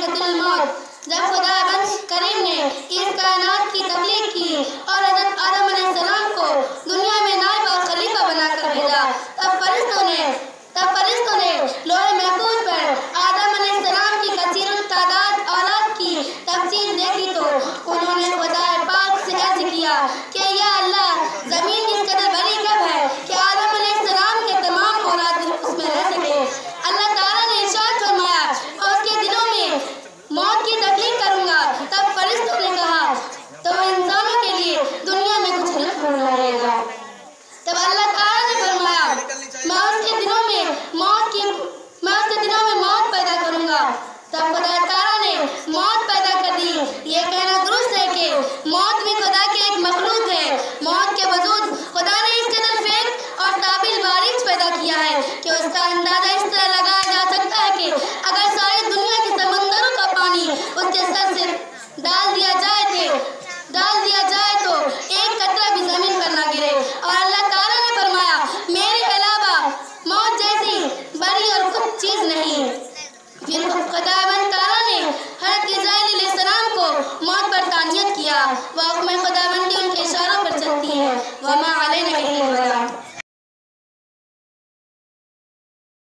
ذائقۃ الموت۔ جب خدا بخش کریم نے اس کائنات کی تخلیق کی اور حضرت آدم علیہ السلام کو دنیا میں نائب اور خلیفہ بنا کر بھیجا، تب فرشتوں نے لوح محفوظ پر آدم علیہ السلام کی کثیر التعداد اولاد کی تفصیل دیکھی تو انہوں نے خدا پاک سے عرض کیا کہ یا اللہ، زمین اس قدر بڑی کب ہے کہ آدم علیہ السلام کے تمام اولاد اس میں رہ سکے۔ اللہ تعالیٰ نے ارشاد فرمایا اور اس کے دلوں میں موت کی تخلیق کروں گا۔ تب فرشتوں نے کہا تو انسانوں کے لیے دنیا میں کچھ حلف نہ رہے گا۔ تب اللہ تعالیٰ نے فرمایا میں اس کے دلوں میں موت پیدا کروں گا۔ تب خدا تعالیٰ نے موت پیدا کر دی۔ یہ کہنا درست ہے کہ موت بھی خدا کی ایک مخلوق ہے۔ موت کے وجود خدا نے اس قدر فیک اور قابل باریک پیدا کیا ہے کہ اس کا اندازہ اس طرح لگایا جا سکتا ہے کہ اگر ساری دنیا کے سمندروں کا پانی اس کے سر سے ڈال دیا جائے تو ایک قطرہ بھی زمین پر نہ گرے۔ اور اللہ تعالیٰ نے فرمایا میرے علاوہ موت جیسی بڑی اور کچھ چیز نہیں۔ پھر خداوند تعالیٰ نے حضرت اسرائیل علیہ السلام کو موت پر تعنیت کیا۔ وہ حکم خداوندی ان کے اشاروں پر چلتی ہے۔ وما علینا الا